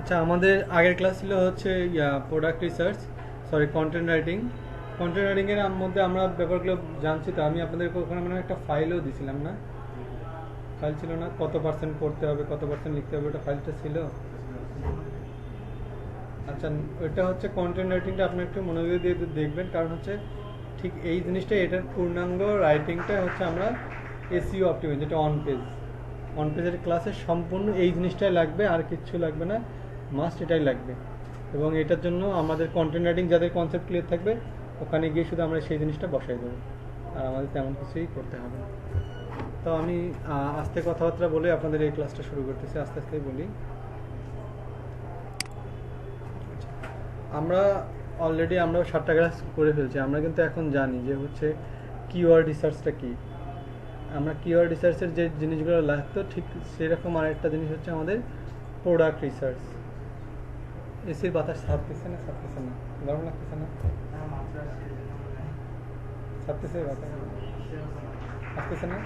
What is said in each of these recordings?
আচ্ছা, আমাদের আগের ক্লাস ছিল হচ্ছে product research, sorry content writing. Content writing এর মধ্যে আমরা ব্যাপারগুলো জানছি। তো আমি আপনাদেরকে ওখানে মানে একটা ফাইলও দিছিলাম না? ফাইল ছিল না, কত পার্সেন্ট পড়তে হবে, কত পার্সেন্ট লিখতে হবে, ওটা ফাইলটা ছিল। আচ্ছা, ওইটা হচ্ছে কন্টেন্ট রাইটিংটা আপনি একটু মনোযোগ দিয়ে দেখবেন, কারণ হচ্ছে ঠিক এই জিনিসটা, এটার পূর্ণাঙ্গ রাইটিংটা হচ্ছে আমরা এসইও অপটিমাইজ, যেটা অন পেজের ক্লাসে সম্পূর্ণ এই জিনিসটাই লাগবে, আর কিচ্ছু লাগবে না, মাস্ট এটাই লাগবে। এবং এটার জন্য আমাদের কন্টেন্ট রাইটিং যাদের কনসেপ্ট ক্লিয়ার থাকবে, ওখানে গিয়ে শুধু আমরা সেই জিনিসটা বসাই দেবো, আর আমাদের তেমন কিছুই করতে হবে না। তো আমি আস্তে কথাবার্তা বলে আপনাদের এই ক্লাসটা শুরু করতেছি, আস্তে আস্তে বলি। আমরা অলরেডি আমরা 7টা ক্লাস করে ফেলছি। আমরা কিন্তু এখন জানি যে হচ্ছে কিওয়ার্ড রিসার্চটা কি। আমরা কিওয়ার্ড রিসার্চের যে জিনিসগুলো লাগতো, ঠিক সেরকম আরেকটা জিনিস হচ্ছে আমাদের প্রোডাক্ট রিসার্চ। এসির বাতাস ছাড়তেছে না, গরম লাগতেছে না? ছাড়তেছে বাতাস, আসতেছে না?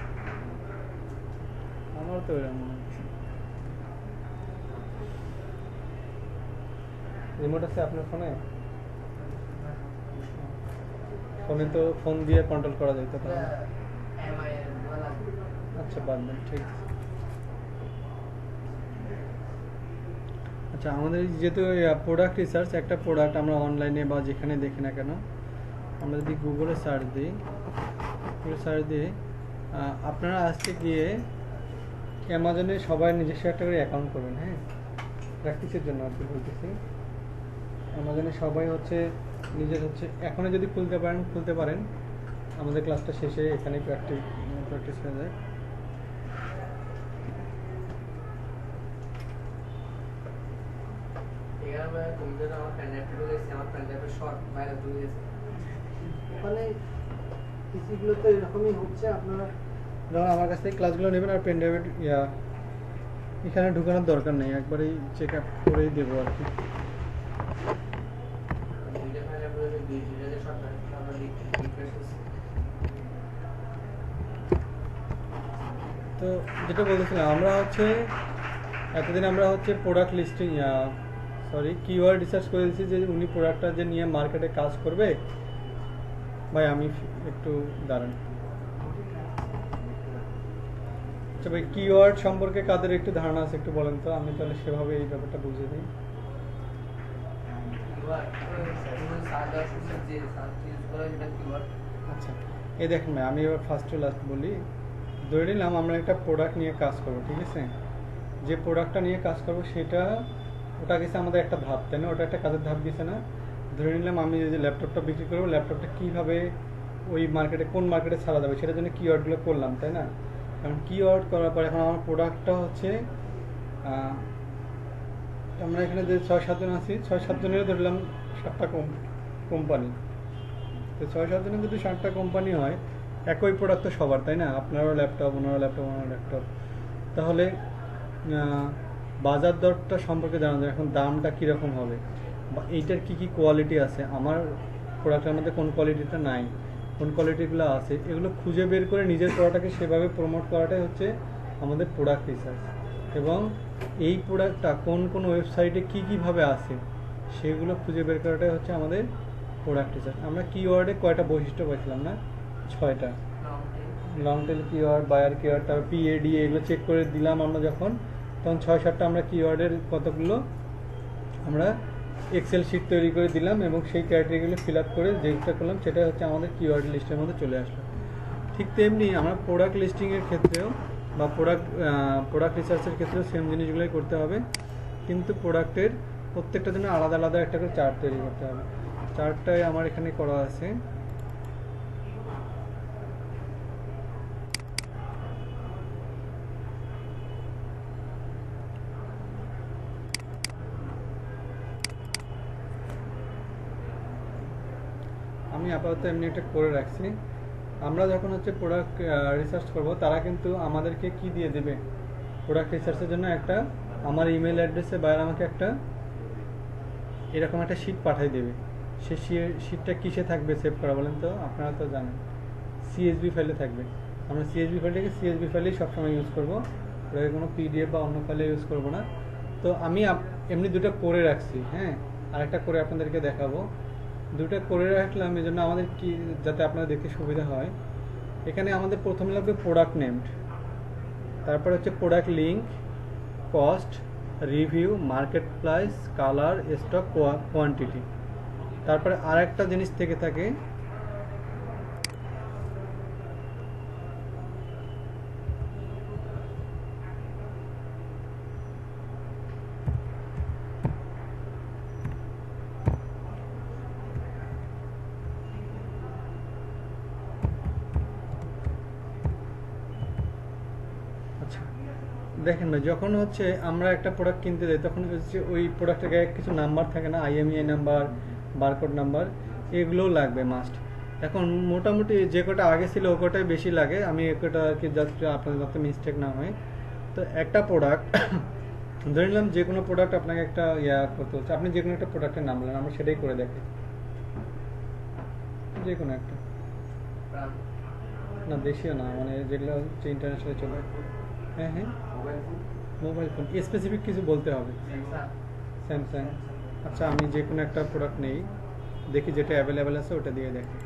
আমার তো এরকম মনে হচ্ছে। রিমোট আছে আপনার ফোনে? ফোনে তো ফোন দিয়ে কন্ট্রোল করা যেত তাহলে। আচ্ছা, বাদ দেন, ঠিক আছে। আচ্ছা, আমাদের যেহেতু প্রোডাক্ট রিসার্চ, একটা প্রোডাক্ট আমরা অনলাইনে বা যেখানে দেখি না কেন, আমরা যদি গুগলে সার্চ দিই, আপনারা আজকে গিয়ে অ্যামাজনে সবাই নিজস্ব একটা করে অ্যাকাউন্ট করবেন। হ্যাঁ, প্র্যাকটিসের জন্য আর কি বলতেছি। অ্যামাজনে সবাই হচ্ছে নিজের হচ্ছে এখনই যদি খুলতে পারেন, আমাদের ক্লাসটা শেষে এখানে প্র্যাকটিস হয়ে যায়। ওখানে পিসিগুলো তো এরকমই হচ্ছে। আপনারা যখন আমার কাছ থেকে ক্লাসগুলো নেবেন, আর পেন ড্রাইভের এখানে ঢুকানোর দরকার নেই, একবারেই চেক আপ করেই দেবো আর কি। তো যেটা বলতেছিলাম, আমরা হচ্ছে এতদিন আমরা হচ্ছে প্রোডাক্ট লিস্টিং কিওয়ার্ড রিসার্চ করে দিচ্ছি যে উনি প্রোডাক্টটা যে নিয়ে মার্কেটে কাজ করবে। ভাই আমি একটু দাঁড়ান। আচ্ছা ভাই, কিওয়ার্ড সম্পর্কে কাদের একটু ধারণা আছে একটু বলেন তো, আমি তাহলে সেভাবে এই ব্যাপারটা বুঝিয়ে দিই। আচ্ছা, এই দেখেন ভাই, আমি এবার ফার্স্ট টু লাস্ট বলি। ধরে নিলাম আমরা একটা প্রোডাক্ট নিয়ে কাজ করবো, ঠিক আছে? যে প্রোডাক্টটা নিয়ে কাজ করবো ওটা গেছে আমাদের একটা ধাপ, তাই না? ওটা একটা কাজের ধাপ গেছে না? ধরে নিলাম আমি যে ল্যাপটপটা বিক্রি করবো, ল্যাপটপটা কীভাবে ওই মার্কেটে, কোন মার্কেটে ছাড়া যাবে, সেটার জন্য কিওয়ার্ডগুলো করলাম, তাই না? কারণ কিওয়ার্ড করার পর এখন আমার প্রোডাক্টটা হচ্ছে আমরা এখানে যে 6-7 জন আছি, 6-7 জনের ধরলাম 7টা কোম্পানি। তো 6-7 জনের যদি 7টা কোম্পানি হয়, একই প্রোডাক্ট তো সবার, তাই না? আপনারও ল্যাপটপ, ওনারও ল্যাপটপ। তাহলে বাজার দরটা সম্পর্কে জানা যায়, এখন দামটা কীরকম হবে, বা এইটার কী কোয়ালিটি আছে, আমার প্রোডাক্টের মধ্যে কোন কোয়ালিটিটা নাই, কোন কোয়ালিটিগুলো আছে, এগুলো খুঁজে বের করে নিজের প্রোডাক্টটাকে সেভাবে প্রমোট করাটাই হচ্ছে আমাদের প্রোডাক্ট রিসার্চ। এবং এই প্রোডাক্টটা কোন ওয়েবসাইটে কীভাবে আছে, সেগুলো খুঁজে বের করাটাই হচ্ছে আমাদের প্রোডাক্ট রিসার্চ। আমরা কিওয়ার্ডে কয়টা বৈশিষ্ট্য পাইছিলাম না? 6টা। Long tail keyword, buyer keyword, তারপর পিএডি, এগুলো চেক করে দিলাম আমরা যখন, তখন 6-7টা আমরা কিওয়ার্ডের কতগুলো আমরা এক্সেল শিট তৈরি করে দিলাম, এবং সেই ক্রাইটেরিয়াগুলো ফিল আপ করে যেটা করলাম সেটা হচ্ছে আমাদের কিওয়ার্ড লিস্টের মধ্যে চলে আসলো। ঠিক তেমনি আমরা প্রোডাক্ট লিস্টিংয়ের ক্ষেত্রেও বা প্রোডাক্ট রিসার্চের ক্ষেত্রেও সেম জিনিসগুলোই করতে হবে, কিন্তু প্রোডাক্টের প্রত্যেকটা জন্য আলাদা আলাদা একটা করে চার্ট তৈরি করতে হবে। চার্টটাই আমার এখানে করা আছে। আমি আপাতত এমনি একটা করে রাখছি। আমরা যখন হচ্ছে প্রোডাক্ট রিসার্চ করব, তারা কিন্তু আমাদেরকে কি দিয়ে দেবে, প্রোডাক্ট রিসার্চের জন্য একটা আমার ইমেল অ্যাড্রেসে বাইরে আমাকে একটা এরকম একটা শিট পাঠিয়ে দেবে। সে শিটটা কিসে থাকবে সেভ করা বলেন তো? আপনারা তো জানেন সিএসভি ফাইলে থাকবে। আমরা সিএসভি ফাইলেই সবসময় ইউজ করবো, ওটাকে কোনো পিডিএফ বা অন্য ফাইলে ইউজ করবো না। তো আমি এমনি দুটো করে রাখছি, হ্যাঁ, আরেকটা করে আপনাদেরকে দেখাবো। দুটো করে রাখলাম এই জন্য আমাদের কি, যাতে আপনাদের দেখতে সুবিধা হয়। এখানে আমাদের প্রথমে লাগবে প্রোডাক্ট নেমড, তারপর হচ্ছে product link, cost, review, market price, colour, stock, quantity. তারপরে আরেকটা জিনিস থেকে থাকে দেখেন ভাই, যখন হচ্ছে আমরা একটা প্রোডাক্ট কিনতে যাই তখন হচ্ছে ওই প্রোডাক্টের গায়ে কিছু নাম্বার থাকে না, IMEI নাম্বার, বারকোড নাম্বার, এগুলোও লাগবে মাস্ট। এখন মোটামুটি যে কটা আগে ছিল ও কটাই বেশি লাগে, আমি এ কটা আর কি যাতে আপনাদের যাতে মিস্টেক না হয়। তো একটা প্রোডাক্ট ধরে নিলাম, যে কোনো প্রোডাক্ট আপনাকে একটা করতে হচ্ছে, আপনি যে কোনো একটা প্রোডাক্টের নাম বলেন, আমরা সেটাই করে দেখি। যে কোনো একটা, না দেশীয় না, মানে যেগুলো হচ্ছে ইন্টারন্যাশনাল চলে। হ্যাঁ হ্যাঁ, মোবাইল ফোন স্পেসিফিক কিছু বলতে হবে। স্যামসাং। আচ্ছা, আমি যে কোনো একটা প্রোডাক্ট নেই, দেখি যেটা অ্যাভেলেবেল আছে ওটা দিয়ে দেখি।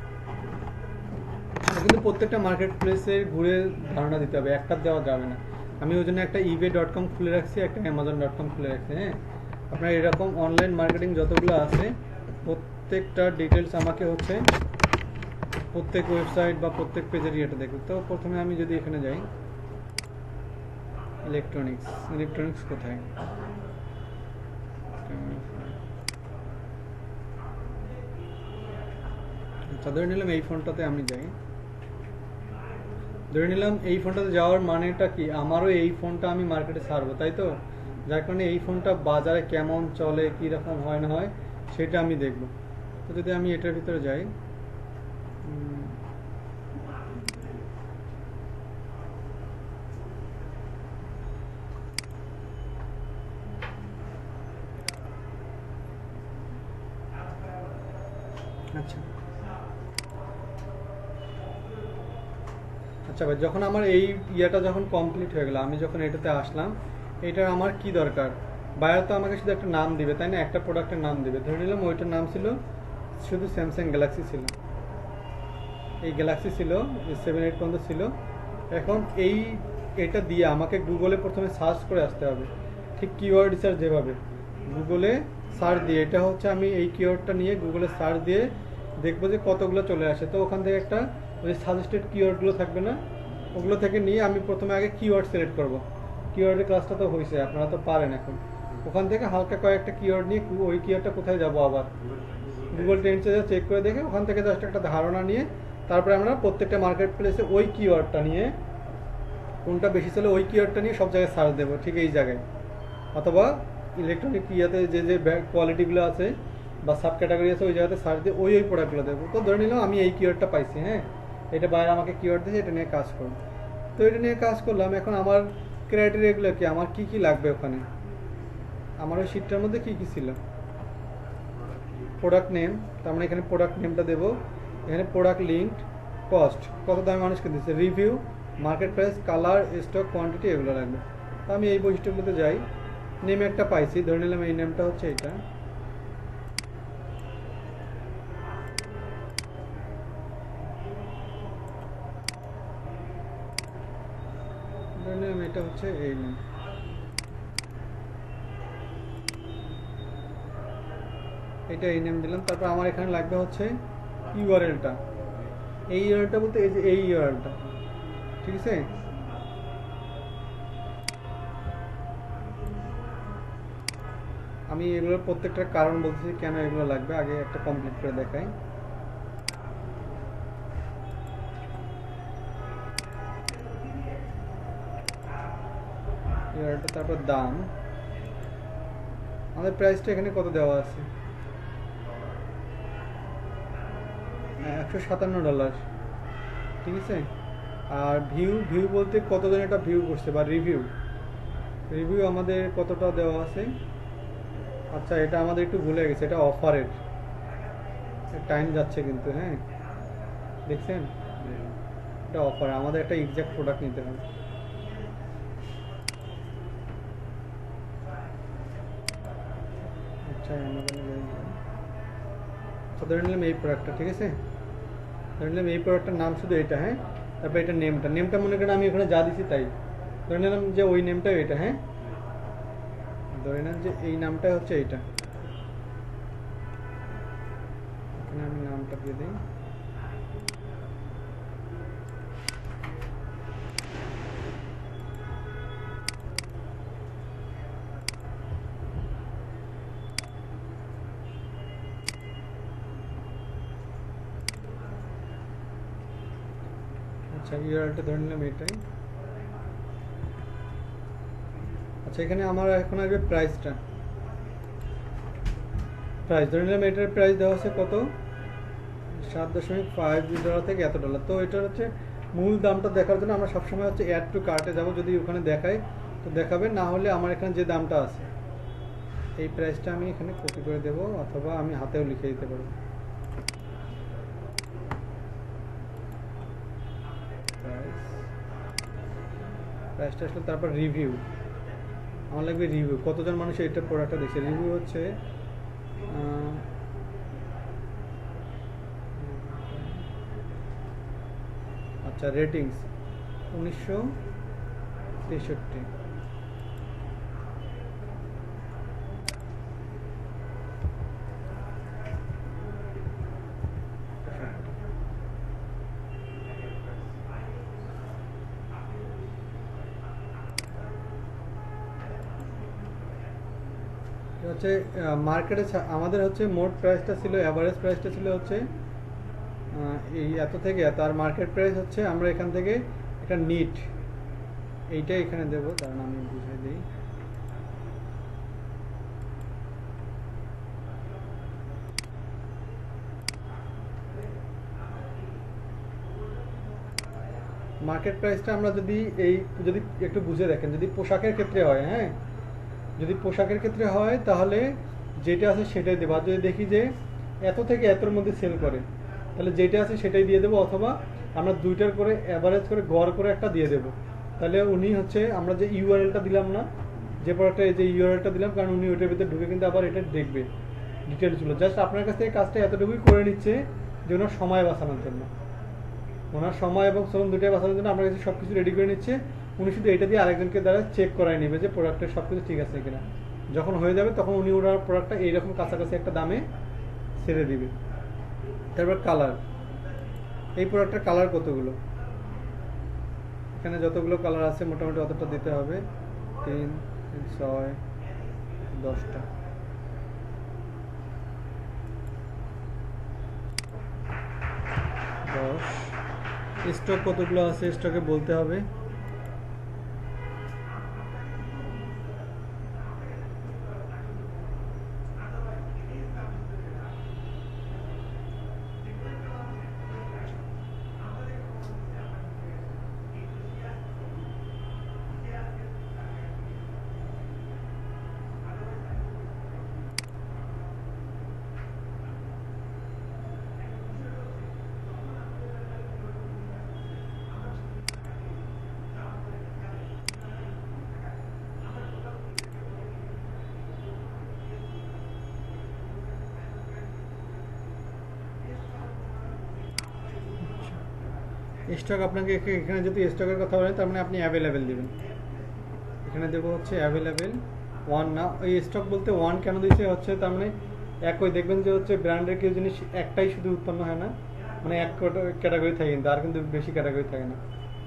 কিন্তু প্রত্যেকটা মার্কেট প্লেসে ঘুরে ধারণা দিতে হবে, একটা দেওয়া যাবে না। আমি ওই জন্য একটা ebay.com খুলে রাখছি, একটা amazon.com খুলে রাখছি। হ্যাঁ, আপনার এরকম অনলাইন মার্কেটিং যতগুলো আছে প্রত্যেকটা ডিটেলস আমাকে হচ্ছে প্রত্যেক ওয়েবসাইট বা প্রত্যেক পেজের ইয়েটা দেখবে। তো প্রথমে আমি যদি এখানে যাই, ইলেকট্রনিক্স কোথায়, আচ্ছা ধরে নিলাম এই ফোনটাতে আমি যাই। ধরে নিলাম এই ফোনটাতে যাওয়ার মানেটা কি, আমারও এই ফোনটা আমি মার্কেটে ছাড়বো, তাই তো? যার কারণে এই ফোনটা বাজারে কেমন চলে, কী রকম হয় না হয় সেটা আমি দেখব। তো যদি আমি এটার ভিতরে যাই, আচ্ছা আচ্ছা ভাই, যখন আমার এই ইয়েটা যখন কমপ্লিট হয়ে গেল, আমি যখন এটাতে আসলাম, এটার আমার কি দরকার? বায়ার তো আমাকে শুধু একটা নাম দিবে, তাই না? একটা প্রোডাক্টের নাম দিবে। ধরে নিলাম ওইটার নাম ছিল শুধু স্যামসাং গ্যালাক্সি ছিল, এই গ্যালাক্সি ছিল 7-8 পর্যন্ত ছিল। এখন এটা দিয়ে আমাকে গুগলে প্রথমে সার্চ করে আসতে হবে, ঠিক কিওয়ার্ড রিসার্চ যেভাবে গুগলে সার্চ দিয়ে, এটা হচ্ছে আমি এই কিওয়ার্ডটা নিয়ে গুগলে সার্চ দিয়ে দেখবো যে কতগুলো চলে আসে। তো ওখান থেকে একটা ওই সাজেস্টেড কিওয়ার্ডগুলো থাকবে না, ওগুলো থেকে নিয়ে আমি প্রথমে আগে কিওয়ার্ড সিলেক্ট করব। কিওয়ার্ডের ক্লাসটা তো হয়েছে, আপনারা তো পারেন এখন। ওখান থেকে হালকা কয়েকটা কিওয়ার্ড নিয়ে ওই কিওয়ার্ডটা কোথায় যাব, আবার গুগল ট্রেন্ডসে যা চেক করে দেখে ওখান থেকে জাস্ট একটা ধারণা নিয়ে তারপরে আমরা প্রত্যেকটা মার্কেট প্লেসে ওই কিওয়ার্ডটা নিয়ে, কোনটা বেশি চলে ওই কিওয়ার্ডটা নিয়ে সব জায়গায় সার্চ দেবো, ঠিক এই জায়গায়। অথবা ইলেকট্রনিক ইয়াতে যে যে কোয়ালিটিগুলো আছে বা সাব ক্যাটাগরি আছে ওই জায়গাতে সার্চ দিয়ে ওই প্রোডাক্টগুলো দেবো। তো ধরে নিলাম আমি এই কিওয়ার্ডটা পাইছি, হ্যাঁ, এটা বাইরে আমাকে কিওয়ার্ড দিয়েছে, এটা নিয়ে কাজ করবো। তো এটা নিয়ে কাজ করলাম। এখন আমার ক্রাইটেরিয়াগুলো কি, আমার কি কি লাগবে ওখানে, আমার ওই শিটটার মধ্যে কি কি ছিল? প্রোডাক্ট নেম, তার মানে এখানে প্রোডাক্ট নেমটা দেবো। এখানে প্রোডাক্ট লিঙ্ক, কস্ট, কত দামে মানুষকে দিচ্ছে, review, market price, colour, stock, quantity, এগুলো লাগবে। তো আমি এই বৈশিষ্ট্যগুলোতে যাই, নেম একটা পাইছি, ধরে নিলাম এই নেমটা হচ্ছে এটা। ধরে নিলাম এটা হচ্ছে এই নেম, এটা এই নেম দিলাম। তারপর আমার এখানে লাগবে হচ্ছে ইউআরএলটা। এই ইউআরএলটা বলতে এই যে এই ইউআরএলটা, ঠিক আছে? আমি এগুলোর প্রত্যেকটা কারণ বলতেছি কেন এগুলো লাগবে, আগে একটা কমপ্লিট করে দেখাই। ইউআরএলটা, তারপর দাম, আমাদের প্রাইসটা এখানে কত দেওয়া আছে, $157, ঠিক আছে? আর ভিউ বলতে কতজন এটা ভিউ করছে বা রিভিউ আমাদের কতটা দেওয়া আছে। আচ্ছা, এটা আমাদের একটু ভুলে গেছে, এটা অফারের টাইম যাচ্ছে কিন্তু, হ্যাঁ দেখছেন, এটা অফার, আমাদের একটা এক্সাক্ট প্রোডাক্ট নিতে হবে। আচ্ছা ধরে নিলাম এই প্রোডাক্টটা, ঠিক আছে, ধরে নিলাম এই প্রোডাক্টটার নাম শুধু এটা, হ্যাঁ, তারপর এটা নেমটা মনে করেন আমি ওখানে যা দিছি তাই, ধরে নিলাম যে ওই নেমটাই এটা, হ্যাঁ, ধরে নিলাম যে এই নামটা হচ্ছে এইটা, এখানে আমি নামটা দিয়ে দিই। আচ্ছা ইউআরএলটা ধরে নিলাম এটাই। আচ্ছা এখানে আমার এখন আসবে প্রাইস ধরে নিলাম এটার প্রাইস দেওয়া আছে কত, $7.5 থেকে এত ডলার। তো এটার হচ্ছে মূল দামটা দেখার জন্য আমরা সবসময় হচ্ছে অ্যাড টু কার্টে যাবো, যদি ওখানে দেখায় তো দেখাবে, না হলে আমার এখানে যে দামটা আছে এই প্রাইসটা আমি এখানে কপি করে দেবো, অথবা আমি হাতেও লিখে দিতে পারবো। প্রাইসটা আসলে তারপর রিভিউ, আমার লাগবে রিভিউ, কতজন মানুষ এইটা প্রোডাক্টটা দেখছে। রিভিউ হচ্ছে আচ্ছা রেটিংস 1963। হচ্ছে মার্কেটে আমাদের হচ্ছে মোট প্রাইসটা ছিল, অ্যাভারেজ প্রাইসটা ছিল হচ্ছে এই এত থেকে এত, আর মার্কেট প্রাইস হচ্ছে আমরা এখান থেকে একটা নিট এইটা এখানে দেবো, কারণ আমি বুঝিয়ে দিই। মার্কেট প্রাইসটা আমরা যদি একটু বুঝে দেখেন, যদি পোশাকের ক্ষেত্রে হয়, হ্যাঁ, যদি পোশাকের ক্ষেত্রে হয় তাহলে যেটা আছে সেটাই দেবো, আর যদি দেখি যে এত থেকে এতর মধ্যে সেল করে তাহলে যেটা আছে সেটাই দিয়ে দেবো, অথবা আমরা দুইটার করে অ্যাভারেজ করে গড় করে একটা দিয়ে দেবো। তাহলে উনি হচ্ছে আমরা যে ইউআরএলটা দিলাম না, যে প্রোডাক্টটা এই যে ইউআরএলটা দিলাম, কারণ উনি ওইটার ভিতরে ঢুকে কিন্তু আবার এটা দেখবে ডিটেলসগুলো। জাস্ট আপনার কাছ থেকে কাজটা এতটুকুই করে নিচ্ছে যে ওনার সময় বাঁচানোর জন্য, ওনার সময় এবং শ্রম দুটাই বাঁচানোর জন্য আপনার কাছে সব কিছু রেডি করে নিচ্ছে। উনি শুধু এটা দিয়ে আরেকজনকে দ্বারা চেক করায় নেবে যে প্রোডাক্টের সব কিছু ঠিক আছে কিনা। যখন হয়ে যাবে তখন উনি ওনার প্রোডাক্টটা এইরকম কাছাকাছি একটা দামে ছেড়ে দিবে। তারপর কালার, এই প্রোডাক্টের কালার কতগুলো, এখানে যতগুলো কালার আছে মোটামুটি অতটা দিতে হবে, 3, 6, 10টা। স্টক কতগুলো আছে স্টকে বলতে হবে। স্টক আপনাকে এখানে যদি স্টকের কথা বলেন তার মানে আপনি অ্যাভেলেবেল দিবেন, এখানে দেবো হচ্ছে অ্যাভেলেবেল 1 না। ওই স্টক বলতে 1 কেন দিচ্ছে হচ্ছে তার মানে একই দেখবেন যে হচ্ছে ব্র্যান্ডের কিছু জিনিস একটাই শুধু উৎপন্ন হয় না, মানে এক ক্যাটাগরি থাকে কিন্তু, আর কিন্তু বেশি ক্যাটাগরি থাকে না।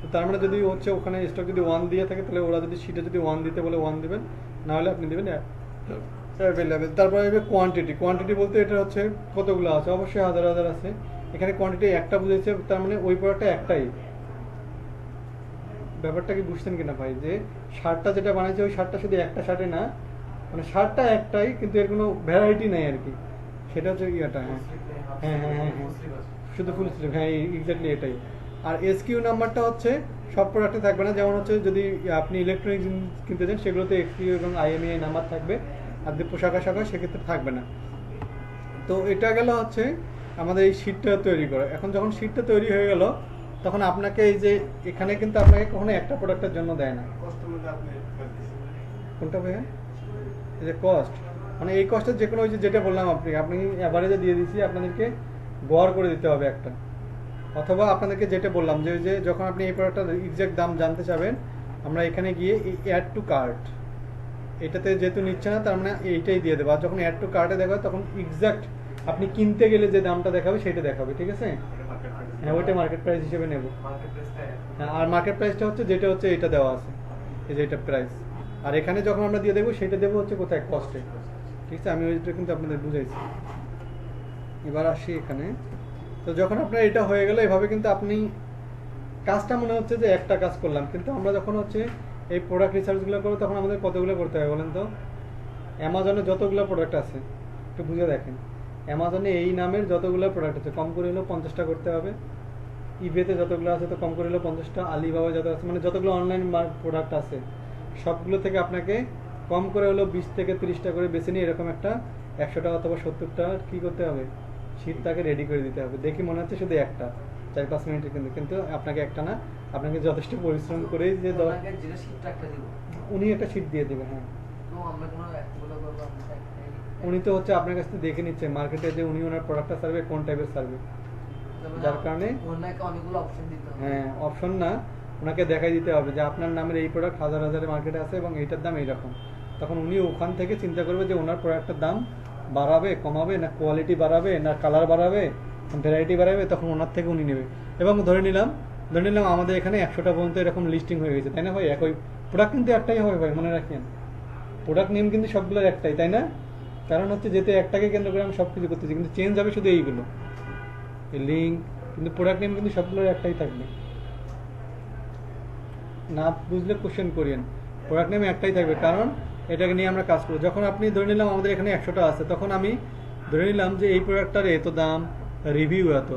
তো তার মানে যদি হচ্ছে ওখানে স্টক যদি 1 দিয়ে থাকে তাহলে ওরা যদি সিটে যদি 1 দিতে বলে 1 দিবেন, না হলে আপনি দেবেন অ্যাভেলেবেল। তারপরে হবে কোয়ান্টিটি বলতে এটা হচ্ছে কতগুলো আছে, অবশ্যই হাজার হাজার আছে। এখানে কোয়ান্টিটি একটা বুঝেছে, তার মানে ওই প্রোডাক্টটা একটাই। ব্যাপারটা কি বুঝছেন কিনা ভাই, যে শার্টটা যেটা বানাইছে ওই শার্টটা শুধু একটা শার্টে না, মানে শার্টটা একটাই কিন্তু এর কোনো ভ্যারাইটি নেই আর কি, সেটা হচ্ছে ইয়েটা। হ্যাঁ হ্যাঁ হ্যাঁ হ্যাঁ হ্যাঁ শুধু ফুল স্লিভ, হ্যাঁ এক্স্যাক্টলি এটাই। আর এসকিউ নাম্বারটা হচ্ছে সব প্রোডাক্টে থাকবে না, যেমন হচ্ছে যদি আপনি ইলেকট্রনিক জিনিস কিনতে চান সেগুলোতে এসকিউ এবং আইএমইআই নাম্বার থাকবে, আর যদি পোশাক আশাক হয় সেক্ষেত্রে থাকবে না। তো এটা গেল হচ্ছে আমাদের এই শীটটা তৈরি করা। এখন যখন শীটটা তৈরি হয়ে গেল তখন আপনাকে এই যে এখানে কিন্তু আপনাকে কখনো একটা প্রোডাক্টের জন্য দেয় না। কোনটা ভাইয়া? এই যে কস্ট, মানে এই কস্টের যে কোনো ওই যে যেটা বললাম আপনি অ্যাভারেজে দিয়ে দিচ্ছি, আপনাদেরকে গড় করে দিতে হবে একটা। অথবা আপনাদেরকে যেটা বললাম যে ওই যে যখন আপনি এই প্রোডাক্টটার এক্সাক্ট দাম জানতে চাবেন, আমরা এখানে গিয়ে অ্যাড টু কার্ট, এটাতে যেহেতু নিচ্ছে না তার মানে এইটাই দিয়ে দেবো। আর যখন অ্যাড টু কার্টে দেখাবে তখন এক্সাক্ট আপনি কিনতে গেলে যে দামটা দেখাবে সেটা দেখাবে, ঠিক আছে? হ্যাঁ, ওইটা মার্কেট প্রাইস হিসেবে নেব। হ্যাঁ, আর মার্কেট প্রাইসটা হচ্ছে যেটা হচ্ছে এটা দেওয়া আছে, এই যে এটা প্রাইস। আর এখানে যখন আমরা দিয়ে দেবো সেটা দেবো হচ্ছে কোথায়, কস্টে, ঠিক আছে? আমি ওইটা কিন্তু আপনাদের বুঝাইছি। এবার আসি এখানে। তো যখন আপনার এটা হয়ে গেল এভাবে, কিন্তু আপনি কাজটা মনে হচ্ছে যে একটা কাজ করলাম, কিন্তু আমরা যখন হচ্ছে এই প্রোডাক্ট রিসার্চগুলো করবো তখন আমাদের কতগুলো করতে হবে বলেন তো? অ্যামাজনে যতগুলো প্রোডাক্ট আছে একটু বুঝে দেখেন, অ্যামাজনে এই নামের যতগুলো প্রোডাক্ট আছে কম করে হলেও 50টা করতে হবে। ইবেতে যতগুলো আছে তো কম করে হলেও 50টা। আলিবাবা যত আছে, মানে যতগুলো অনলাইন প্রোডাক্ট আছে সবগুলো থেকে আপনাকে কম করে হলেও 20 থেকে 30টা করে বেছে নিয়ে এরকম একটা 100টা অথবা 70টা কী করতে হবে, শীট তাকে রেডি করে দিতে হবে। দেখি মনে হচ্ছে শুধু একটা 4-5 মিনিটের, কিন্তু আপনাকে একটা না, আপনাকে যথেষ্ট পরিশ্রম করেই যে উনি একটা শীট দিয়ে দেবেন। হ্যাঁ, উনি তো হচ্ছে আপনার কাছ থেকে দেখে নিচ্ছে মার্কেটে যে উনি ওনার প্রোডাক্টটা সার্ভে কোন টাইপের সার্ভে, যার কারণে হ্যাঁ অপশন না, ওনাকে দেখাই দিতে হবে যে আপনার নামের এই প্রোডাক্ট হাজার হাজারে মার্কেটে আছে এবং এইটার দাম এইরকম। তখন উনি ওখান থেকে চিন্তা করবে যে ওনার প্রোডাক্টের দাম বাড়াবে, কমাবে, না কোয়ালিটি বাড়াবে, না কালার বাড়াবে, ভ্যারাইটি বাড়াবে, তখন ওনার থেকে উনি নেবে। এবং ধরে নিলাম আমাদের এখানে 100টা পর্যন্ত এরকম লিস্টিং হয়ে গেছে, তাই না ভাই? একই প্রোডাক্ট কিন্তু একটাই হবে ভাই, মনে রাখেন। প্রোডাক্ট নেম কিন্তু সবগুলোর একটাই, তাই না? কারণ হচ্ছে যেতে একটাকে কেন্দ্র করে আমি সব কিছু করতেছি, কিন্তু চেঞ্জ হবে শুধু এইগুলো, এই লিঙ্ক, কিন্তু প্রোডাক্ট নেম কিন্তু সবগুলোর একটাই থাকবে। না বুঝলে কোশ্চেন করিয়েন, প্রোডাক্ট নেম একটাই থাকবে, কারণ এটাকে নিয়ে আমরা কাজ করবো। যখন আপনি ধরে নিলাম আমাদের এখানে 100টা আছে, তখন আমি ধরে নিলাম যে এই প্রোডাক্টটার এত দাম, রিভিউ এত।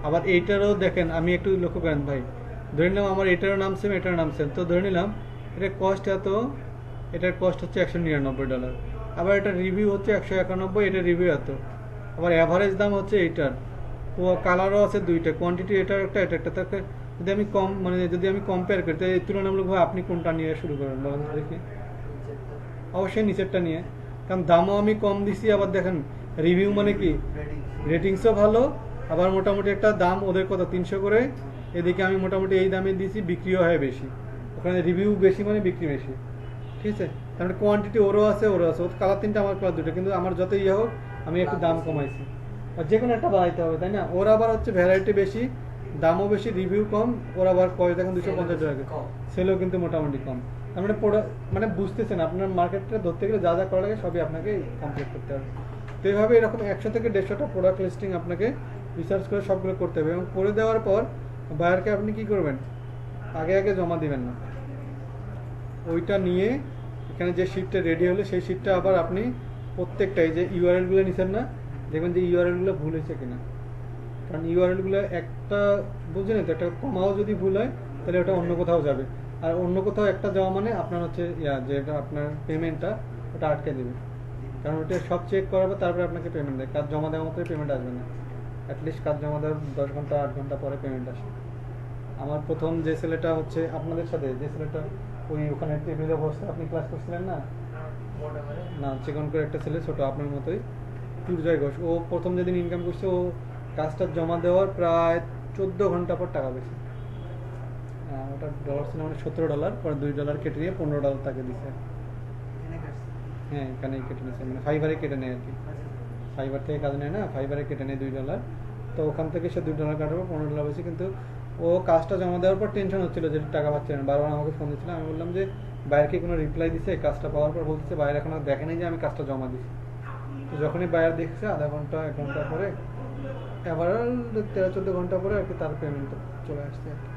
আবার এইটারও দেখেন, আমি একটু লক্ষ্য করেন ভাই, ধরে নিলাম আমার এটারও নাম সেম, এটার নাম সেম, তো ধরে নিলাম এটার কস্ট এত, এটার কস্ট হচ্ছে $199, আবার এটার রিভিউ হচ্ছে 191, এটার রিভিউ এত। আবার অ্যাভারেজ দাম হচ্ছে এইটার, কালারও আছে দুইটা, কোয়ান্টিটি এটার একটা, এটা একটা। তাকে যদি আমি যদি আমি কম্পেয়ার করি, তাই তুলনামূলকভাবে আপনি কোনটা নিয়ে শুরু করেন বলেন দেখি? অবশ্যই নিচেরটা নিয়ে, কারণ দামও আমি কম দিছি, আবার দেখেন রিভিউ মানে কি, রেটিংসও ভালো, আবার মোটামুটি একটা দাম ওদের কত 300 করে, এদিকে আমি মোটামুটি এই দামে দিয়েছি, বিক্রিও হয় বেশি, ওখানে রিভিউ বেশি মানে বিক্রি বেশি, ঠিক আছে? তারপরে কোয়ান্টিটি ওরও আছে, ওর কালার 3টা, আমার কালার 2টা, কিন্তু আমার যত ইয়ে হোক আমি একটু দাম কমাইছি। আর যে কোনো একটা বাড়াইতে হবে, তাই না? ওর আবার হচ্ছে ভ্যারাইটি বেশি, দামও বেশি, রিভিউ কম, ওর আবার কয় দেখেন 250 টাকা, সেলও কিন্তু মোটামুটি কম। তার মানে মানে বুঝতেছেন, আপনার মার্কেটটা ধরতে গেলে যা যা করা লাগে সবই আপনাকে কমপ্লিট করতে হবে। তো এইভাবে এরকম 100 থেকে 150টা প্রোডাক্ট লিস্টিং আপনাকে রিসার্চ করে সবগুলো করতে হবে, এবং করে দেওয়ার পর বায়ারকে আপনি কি করবেন, আগে আগে জমা দিবেন না, ওইটা নিয়ে এখানে যে শিটটা রেডি হলো সেই শিটটা আবার আপনি প্রত্যেকটা, এই যে ইউআরএলগুলো নিছেন না, দেখবেন যে ইউআরএলগুলো ভুল হয়েছে কিনা। কারণ ইউআরএলগুলো একটা বুঝছেন তো, একটা কমাও যদি ভুল হয় তাহলে ওটা অন্য কোথাও যাবে, আর অন্য কোথাও একটা যাওয়া মানে আপনার হচ্ছে যেটা আপনার পেমেন্টটা ওটা আটকে দেবে, কারণ ওটা সব চেক করাবে তারপরে আপনাকে পেমেন্ট দেয়। কাজ জমা দেওয়ার মতোই পেমেন্ট আসবে না, অ্যাটলিস্ট কাজ জমা দেওয়ার 10 ঘন্টা 8 ঘন্টা পরে পেমেন্ট আসে। আমার প্রথম যে ছেলেটা হচ্ছে আপনাদের সাথে, যে ছেলেটা ওই ওখানে টেবিলে বসে আপনি ক্লাস করছিলেন না, না চিকন করে একটা ছেলে, ছোট আপনার মতোই, দুর্জয় ঘোষ, ও প্রথম যেদিন ইনকাম করছে, ও কাজটা জমা দেওয়ার প্রায় 14 ঘন্টা পর টাকা পেয়েছে। ওটা ডলার ছিল মানে $17, পরে $2 কেটে নিয়ে $15 তাকে দিছে। হ্যাঁ, এখানেই কেটে নিয়েছে, মানে ফাইবারে কেটে নেয় আর কি, ফাইবার থেকে কাজ নেয় না, ফাইবারে কেটে নেয় $2। তো ওখান থেকে সে $2 কাটাবো, $15 পেয়েছে। কিন্তু ও কাজটা জমা দেওয়ার পর টেনশন হচ্ছিল যে টাকা পাচ্ছে না, বারবার আমাকে ফোন দিচ্ছিল। আমি বললাম যে বাইরকে কোনো রিপ্লাই দিছে কাজটা পাওয়ার পর, বলতেছে বাইরে এখন আর দেখে নেই যে আমি কাজটা জমা দিচ্ছি। তো যখনই বাইরে দেখছে আধা ঘন্টা 1 ঘন্টা পরে, এবার 13-14 ঘন্টা পরে আর কি তার পেমেন্টটা চলে আসছে আর কি।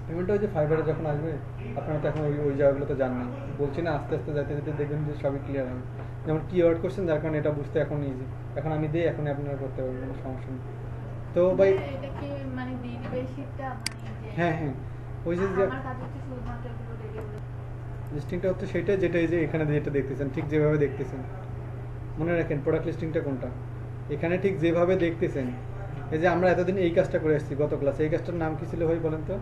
পেমেন্টটা ওই যে ফাইবারে যখন আসবে, আপনারা তো এখন ওই জায়গাগুলোতে যান নাই, বলছি না, আস্তে আস্তে যেতে যেতে দেখবেন যে সবই ক্লিয়ার হবে। যেমন কিওয়ার্ড কোশ্চেন, যার কারণে এটা বুঝতে এখন ইজি, এখন আমি দিই, এখনই আপনারা করতে পারবেন, কোনো সমস্যা নেই। তো ভাই হ্যাঁ হ্যাঁ, ওই যে লিস্টিংটা হচ্ছে সেটাই, যেটা এই যে এখানে যেটা দেখতেছেন, ঠিক যেভাবে দেখতেছেন, মনে রাখেন প্রোডাক্ট লিস্টিংটা কোনটা, এখানে ঠিক যেভাবে দেখতেছেন। এই যে আমরা এতদিন এই কাজটা করে আসছি গত ক্লাসে, এই কাজটার নাম কি ছিল ভাই বলেন তো?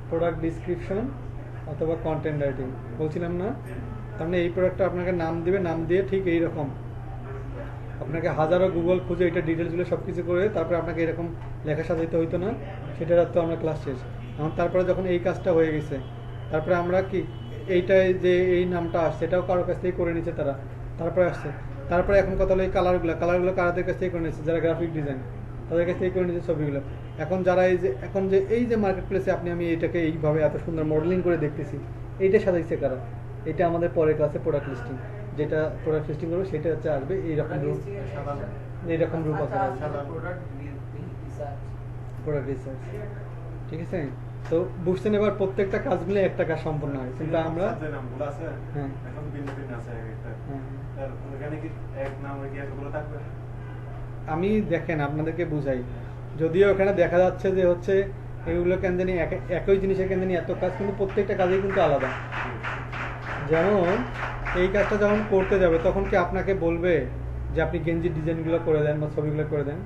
প্রোডাক্ট ডিসক্রিপশন অথবা কন্টেন্ট রাইটিং বলছিলাম না। তার মানে এই প্রোডাক্টটা আপনাকে নাম দিবে, নাম দিয়ে ঠিক এইরকম আপনাকে হাজারো গুগল খুঁজে এটা ডিটেলসগুলো সব কিছু করে তারপরে আপনাকে এরকম লেখা সাজাইতে হইতো না, সেটার তো আমরা ক্লাস শেষ। এখন তারপরে যখন এই কাজটা হয়ে গেছে, তারপরে আমরা কি এইটাই যে এই নামটা আসছে এটাও কারোর কাছ থেকে করে নিচ্ছে তারা, তারপরে আসছে। তারপরে এখন কথা হলো এই কালারগুলো কারাদের কাছ থেকে করে নিচ্ছে, যারা গ্রাফিক ডিজাইন তাদের কাছ থেকে করে নিচ্ছে ছবিগুলো। এখন যারা এই যে মার্কেট প্লেসে আমি এইটাকে এইভাবে এত সুন্দর মডেলিং করে দেখতেছি, এইটা সাজাইছে কারা? এটা আমাদের পরের ক্লাসে প্রোডাক্ট লিস্টিং, যেটা প্রোডাক্ট লিস্টিং করবো সেটা হচ্ছে আসবে এইরকম রূপ, এইরকম রূপ আছে প্রোডাক্ট রিসার্চ। ঠিক আছে, তো বুঝছেন এবার প্রত্যেকটা কাজ মিলে একটা কাজ সম্পন্ন হয়, কিন্তু আমরা হ্যাঁ আমি দেখেন আপনাদেরকে বুঝাই, যদিও ওখানে দেখা যাচ্ছে যে হচ্ছে এগুলো কেন জানি একই জিনিসের কেন জানি এত কাজ, কিন্তু প্রত্যেকটা কাজই কিন্তু আলাদা। যেমন এই কাজটা যখন করতে যাবে তখন কি আপনাকে বলবে যে আপনি গেঞ্জির ডিজাইনগুলো করে দেন বা ছবিগুলো করে দেন?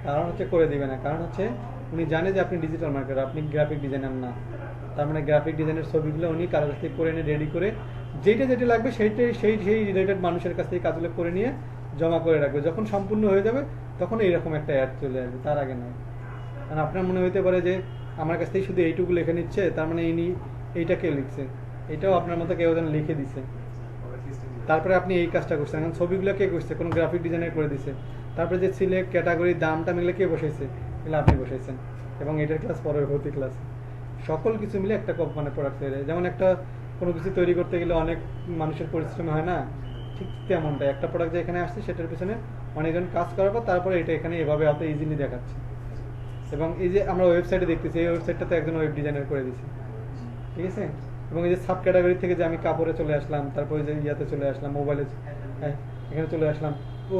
কারণ হচ্ছে করে দিবে না, কারণ হচ্ছে উনি জানে যে আপনি ডিজিটাল মার্কেটার, আপনি গ্রাফিক ডিজাইনার না। তার মানে গ্রাফিক ডিজাইনের ছবিগুলো উনি কারোর কাছ থেকে করে এনে রেডি করে যেটা লাগবে সেই রিলেটেড মানুষের কাছ থেকে কাজগুলো করে নিয়ে জমা করে রাখবে। যখন সম্পূর্ণ হয়ে যাবে তখন এইরকম একটা অ্যাড চলে আসবে, তার আগে নয়। কারণ আপনার মনে হইতে পারে যে আমার কাছ থেকে শুধু এইটুকু লিখে নিচ্ছে, তার মানে ইনি এইটা কে লিখছে, এটাও আপনার মতো কেউ যেন লিখে দিছে, তারপরে আপনি এই কাজটা করছেন। এখন ছবিগুলো কে করছে? কোনো গ্রাফিক ডিজাইনার করে দিছে। তারপরে যে সিলেক্ট ক্যাটাগরি দামটা মিলে কে বসাইছে? এগুলো আপনি বসাইছেন, এবং এটার ক্লাস পরবর্তী ক্লাস। সকল কিছু মিলে একটা মানে প্রোডাক্ট তৈরি হয়। যেমন একটা কোনো কিছু তৈরি করতে গেলে অনেক মানুষের পরিশ্রম হয় না, ঠিক তেমনটা একটা প্রোডাক্ট যে এখানে আসছে সেটার পিছনে অনেকজন কাজ করার পর তারপরে এটা এখানে এভাবে অত ইজিলি দেখাচ্ছে। এবং এই যে আমরা ওয়েবসাইটে দেখতেছি, এই ওয়েবসাইটটাতে একজন ওয়েব ডিজাইনার করে দিয়েছে, ঠিক আছে। এবং এই যে সাব ক্যাটাগরি থেকে যে আমি কাপড়ে চলে আসলাম, তারপরে যে ইয়াতে চলে আসলাম, মোবাইলে এখানে চলে আসলাম,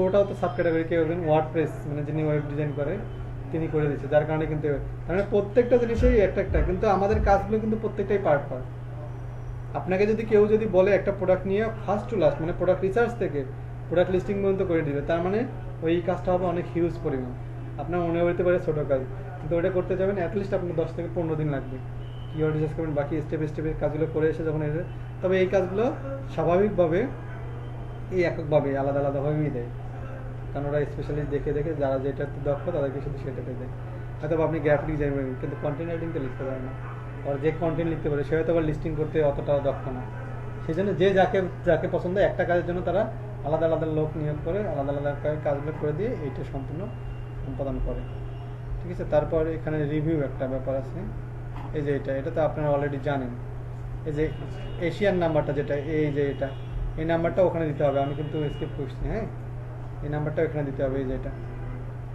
ওটাও তো সাব ক্যাটাগরি কেউ একজন ওয়ার্ডপ্রেস মানে যিনি ওয়েব ডিজাইন করে তিনি করে দিচ্ছে, যার কারণে কিন্তু মানে প্রত্যেকটা জিনিসই একটা, কিন্তু আমাদের কাজগুলো কিন্তু প্রত্যেকটাই পার্ট। আপনাকে যদি কেউ যদি বলে একটা প্রোডাক্ট নিয়ে ফার্স্ট টু লাস্ট মানে প্রোডাক্ট রিসার্চ থেকে প্রোডাক্ট লিস্টিং পর্যন্ত করে দিবে, তার মানে ওই কাজটা হবে অনেক হিউজ পরিমাণ। আপনার মনে হতে পারে ছোটো কাজ, কিন্তু ওটা করতে যাবেন অ্যাটলিস্ট আপনার 10 থেকে 15 দিন লাগবে। কিওয়ার্ড রিসার্চ করবেন, বাকি স্টেপের কাজগুলো করে এসে যখন এসে, তবে এই কাজগুলো স্বাভাবিকভাবে এই এককভাবে আলাদাভাবেই দেয়, কারণ ওরা স্পেশালিস্ট দেখে যারা যেটা দক্ষ তাদেরকে শুধু সেটাতে দেয়। হয়তো আপনি গ্রাফিক ডিজাইন করবেন কিন্তু কন্টেন্ট রাইটিংটা লিখতে পারেন না, আর যে কন্টেন্ট লিখতে পারে সে হয়তো আবার লিস্টিং করতে অতটা দক্ষ না। সেই জন্য যে যাকে পছন্দ একটা কাজের জন্য তারা আলাদা লোক নিয়োগ করে আলাদা কাজগুলো করে দিয়ে এইটা সম্পূর্ণ সম্পাদন করে, ঠিক আছে। তারপর এখানে রিভিউ একটা ব্যাপার আছে, এই যে এটা তো আপনারা অলরেডি জানেন। এই যে এশিয়ান নাম্বারটা যেটা এই যে এই নাম্বারটা ওখানে দিতে হবে, আমি কিন্তু স্কিপ করছি। হ্যাঁ, এই নাম্বারটা এখানে দিতে হবে, এই যে এটা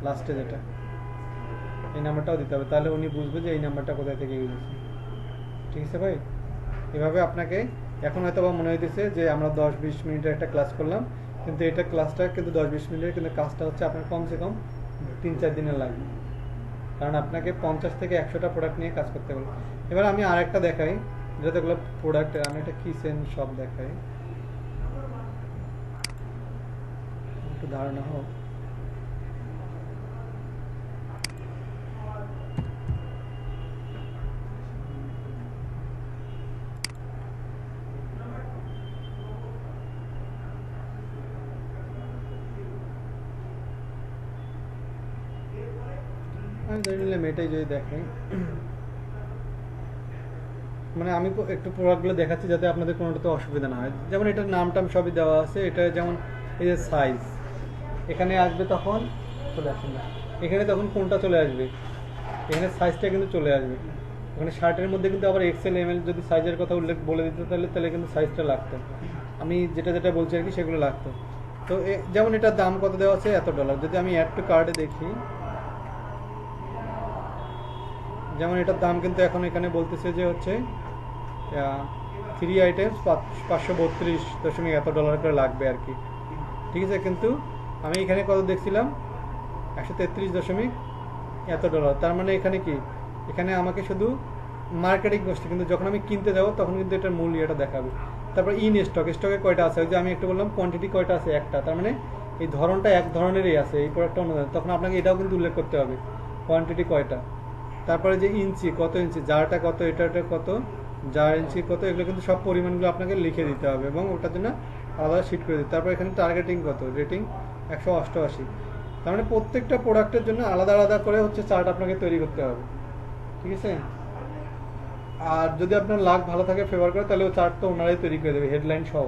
লাস্টে যেটা এই নাম্বারটাও দিতে হবে, তাহলে উনি বুঝবে যে এই নাম্বারটা কোথায় থেকে ইউজ হচ্ছে, ঠিক আছে ভাই। এভাবে আপনাকে এখন হয়তো বা মনে হইতেছে যে আমরা 10-20 মিনিটের একটা ক্লাস করলাম, কিন্তু এটা ক্লাসটা কিন্তু 10-20 মিনিটের, কিন্তু কাজটা হচ্ছে আপনার কমসে কম 3-4 দিনের লাগবে, কারণ আপনাকে 50 থেকে 100টা প্রোডাক্ট নিয়ে কাজ করতে হবে। এবার আমি আরেকটা দেখাই, যেটা এগুলো প্রোডাক্টের, আমি একটা কিচেন শপ দেখাই, একটু ধারণা হোক। আমি ধরে নিলাম এটাই যদি দেখেন, মানে আমি একটু প্রোডাক্টগুলো দেখাচ্ছি যাতে আপনাদের কোনোটাতে অসুবিধা না হয়। যেমন এটার নামটা সবই দেওয়া আছে, এটা যেমন এই যে সাইজ এখানে আসবে তখন চলে আসবে না, এখানে তখন কোনটা চলে আসবে, এখানে সাইজটা কিন্তু চলে আসবে। ওখানে শার্টের মধ্যে কিন্তু আবার এক্সেল এমএল যদি সাইজের কথা উল্লেখ বলে দিত তাহলে কিন্তু সাইজটা লাগতো, আমি যেটা বলছি আর কি সেগুলো লাগতো। তো যেমন এটার দাম কত দেওয়া আছে $এত, যদি আমি অ্যাড টু কার্টে দেখি, যেমন এটার দাম কিন্তু এখন এখানে বলতেছে যে হচ্ছে 3 আইটেমস $532.এত করে লাগবে আর কি, ঠিক আছে। কিন্তু আমি এখানে কত দেখছিলাম $133.এত, তার মানে এখানে কি, এখানে আমাকে শুধু মার্কেটিং করছে, কিন্তু যখন আমি কিনতে যাবো তখন কিন্তু এটার মূল্য এটা দেখাবে। তারপর স্টকে কয়টা আছে, ওই যে আমি একটু বললাম কোয়ান্টিটি কয়টা আছে, একটা, তার মানে এই ধরনটা এক ধরনেরই আছে, এই প্রোডাক্টটা অন্য, তখন আপনাকে এটাও কিন্তু উল্লেখ করতে হবে কোয়ান্টিটি কয়টা। তারপরে যে ইঞ্চি, কত ইঞ্চি, জারটা কত, এটা কত, জার ইঞ্চি কত, এগুলো কিন্তু সব পরিমাণগুলো আপনাকে লিখে দিতে হবে এবং ওটার জন্য আলাদা শিট করে দিতে। তারপর এখানে টার্গেটিং কত, রেটিং 188। তার মানে প্রত্যেকটা প্রোডাক্টের জন্য আলাদা আলাদা করে হচ্ছে চার্ট আপনাকে তৈরি করতে হবে, ঠিক আছে। আর যদি আপনার লাক ভালো থাকে, ফেভার করে, তাহলে ও চার্ট তো ওনারাই তৈরি করে দেবে হেডলাইন সহ,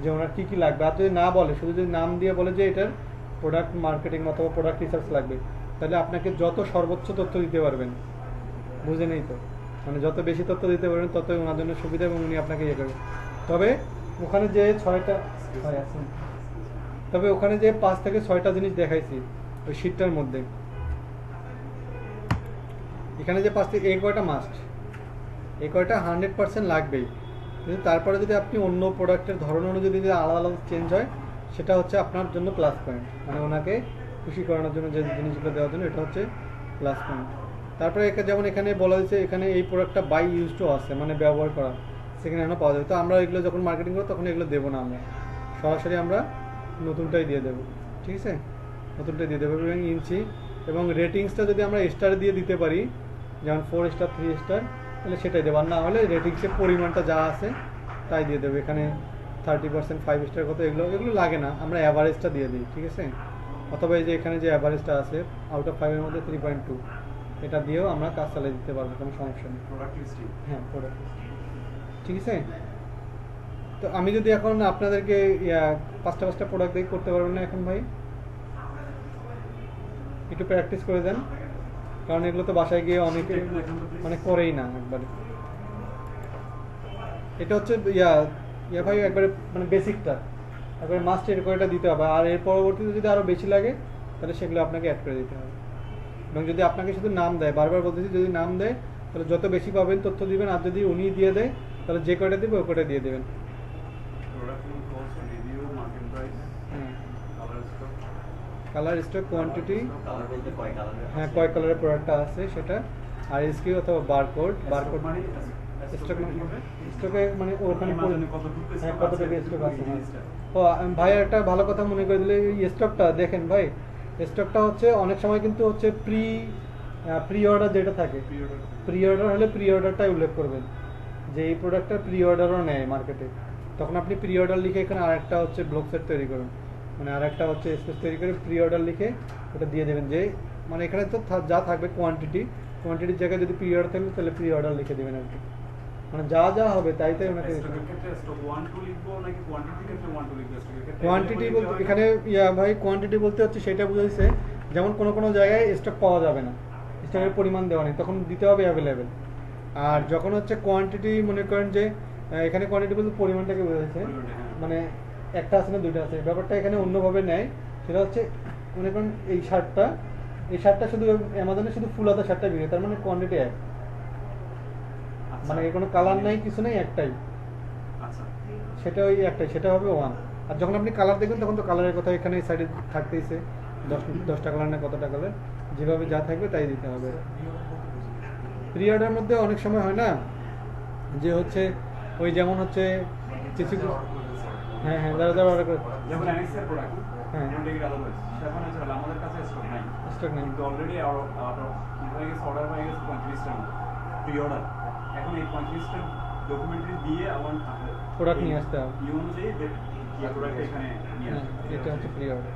যে ওনার কী কী লাগবে। আর যদি না বলে, শুধু যদি নাম দিয়ে বলে যে এটার প্রোডাক্ট মার্কেটিং অথবা প্রোডাক্ট রিসার্চ লাগবে, তাহলে আপনাকে যত সর্বোচ্চ তথ্য দিতে পারবেন, বুঝে নেই তো, মানে যত বেশি তথ্য দিতে পারবেন ততই ওনার জন্য সুবিধা এবং উনি আপনাকে ইয়ে করবেন। তবে ওখানে যে 6টা তবে ওখানে যে 5 থেকে 6টা জিনিস দেখাইছি ওই শিটটার মধ্যে, এখানে যে 5 থেকে, এই কয়টা মাস্ট, এই কয়টা 100% লাগবেই। কিন্তু তারপরে যদি আপনি অন্য প্রোডাক্টের ধরন অনুযায়ী যদি আলাদা আলাদা চেঞ্জ হয়, সেটা হচ্ছে আপনার জন্য প্লাস পয়েন্ট, মানে ওনাকে খুশি করানোর জন্য যে জিনিসগুলো দেওয়ার জন্য এটা হচ্ছে প্লাস পয়েন্ট। তারপরে যেমন এখানে বলা হয়েছে এখানে এই প্রোডাক্টটা বাই ইউজ টু আছে, মানে ব্যবহার করা, সেখানে এখনো পাওয়া যাবে। তো আমরা এগুলো যখন মার্কেটিং করবো তখন এগুলো দেবো না, আমরা সরাসরি আমরা নতুনটাই দিয়ে দেবো, ঠিক আছে, নতুনটাই দিয়ে দেবো। এবং ইঞ্চি এবং রেটিংসটা যদি আমরা স্টার দিয়ে দিতে পারি, যেমন 4 স্টার 3 স্টার, তাহলে সেটাই দেবো। আর না হলে রেটিংসের পরিমাণটা যা আছে তাই দিয়ে দেবো। এখানে 30% 5 স্টার কত, এগুলো লাগে না, আমরা অ্যাভারেজটা দিয়ে দিই, ঠিক আছে। অথবা এই যে এখানে যে অ্যাভারেজটা আছে আউট অফ 5 এর মধ্যে 3.2, এটা দিয়েও আমরা কাজ চালিয়ে দিতে পারবো, কোনো সমস্যা নেই। হ্যাঁ, প্রোডাক্ট লিস্টিং, ঠিক আছে। তো আমি যদি এখন আপনাদেরকে 5টা প্রোডাক্ট দিয়ে করতে পারবেন না এখন ভাই? একটু প্র্যাকটিস করে দেন, কারণ এগুলো তো বাসায় গিয়ে অনেকে মানে করেই না একবারে। এটা হচ্ছে ভাই একবারে মানে বেসিকটা, একবারে মাস্ট এর কয়টা দিতে হবে। আর এর পরবর্তীতে যদি আরও বেশি লাগে তাহলে সেগুলো আপনাকে অ্যাড করে দিতে হবে। এবং যদি আপনাকে শুধু নাম দেয়, বারবার বলতেছি, যদি নাম দেয় তাহলে যত বেশি পাবেন তথ্য দিবেন, আর যদি উনি দিয়ে দেয় তাহলে যে কয়টা দেবে ওই কয়টা দিয়ে দেবেন। কালার, স্টক, কোয়ান্টিটি, হ্যাঁ কয় কালারের প্রোডাক্টটা আছে সেটা, আর এসকিউ অথবা বারকোড মানে স্টক, স্টকে মানে ওখানে হ্যাঁ কতটুকু স্টক আছে। ও ভাই একটা ভালো কথা মনে করে দিলে, এই স্টকটা দেখেন ভাই, স্টকটা হচ্ছে অনেক সময় কিন্তু হচ্ছে প্রি অর্ডার যেটা থাকে, প্রি অর্ডার হলে প্রি অর্ডারটাই উল্লেখ করবেন, যে এই প্রোডাক্টটা প্রি অর্ডারও নেয় মার্কেটে, তখন আপনি প্রি অর্ডার লিখে এখানে আরেকটা হচ্ছে ব্লক সেট তৈরি করুন, মানে আরেকটা হচ্ছে স্পেস তৈরি করে প্রি অর্ডার লিখে ওটা দিয়ে দেবেন। যে মানে এখানে তো যা থাকবে কোয়ান্টিটির জায়গায় যদি প্রি অর্ডার থাকবে তাহলে প্রি অর্ডার লিখে দেবেন আর কি, মানে যা যা হবে তাই ওনাকে। কোয়ান্টিটি বলতে এখানে ভাই কোয়ান্টিটি বলতে হচ্ছে সেটা বুঝাইছে, যেমন কোনো জায়গায় স্টক পাওয়া যাবে না, স্টকের পরিমাণ দেওয়া নেই, তখন দিতে হবে অ্যাভেলেবেল। আর যখন হচ্ছে কোয়ান্টিটি, মনে করেন যে এখানে কোয়ান্টিটি বলতে পরিমাণটাকে বোঝাচ্ছে, মানে একটা আছে না দুইটা আছে, ব্যাপারটা এখানে অন্যভাবে নেয়। সেটা হচ্ছে মনে করেন এই শার্টটা শুধু অ্যামাজনে শুধু ফুল হাতা শার্টটা বিক্রি, তার মানে কোয়ান্টিটি এক, মানে এর কোনো কালার নাই, কিছু নেই, একটাই, সেটা ওই একটাই, সেটা হবে 1। আর যখন আপনি কালার দেখবেন তখন তো কালারের কথা এখানে এই সাইডে থাকতেইছে, 10টা কালার না কতটা কালার, যেভাবে যা থাকবে তাই দিতে হবে। প্রি অর্ডার মধ্যে অনেক সময় হয় না যে হচ্ছে ওই যেমন হচ্ছে কিছু, হ্যাঁ যারা অর্ডার করে, যেমন অ্যানেক্সের প্রোডাক্ট, হ্যাঁ সেখানে হচ্ছে আমাদের কাছে স্টক নাই, কিন্তু অলরেডি হয়ে গেছে, অর্ডার হয়ে গেছে 35টার মতো প্রি অর্ডার। এখন এই 35টা ডকুমেন্টারি দিয়ে আমার প্রোডাক্ট নিয়ে আসতে হবে, এই অনুযায়ী প্রোডাক্ট এখানে নিয়ে আসতে হবে। এটা হচ্ছে প্রি অর্ডার,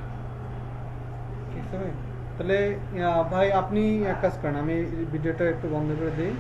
ঠিক আছে ভাই। তাহলে ভাই আপনি এক কাজ করেন, আমি ভিডিওটা একটু বন্ধ করে দিই।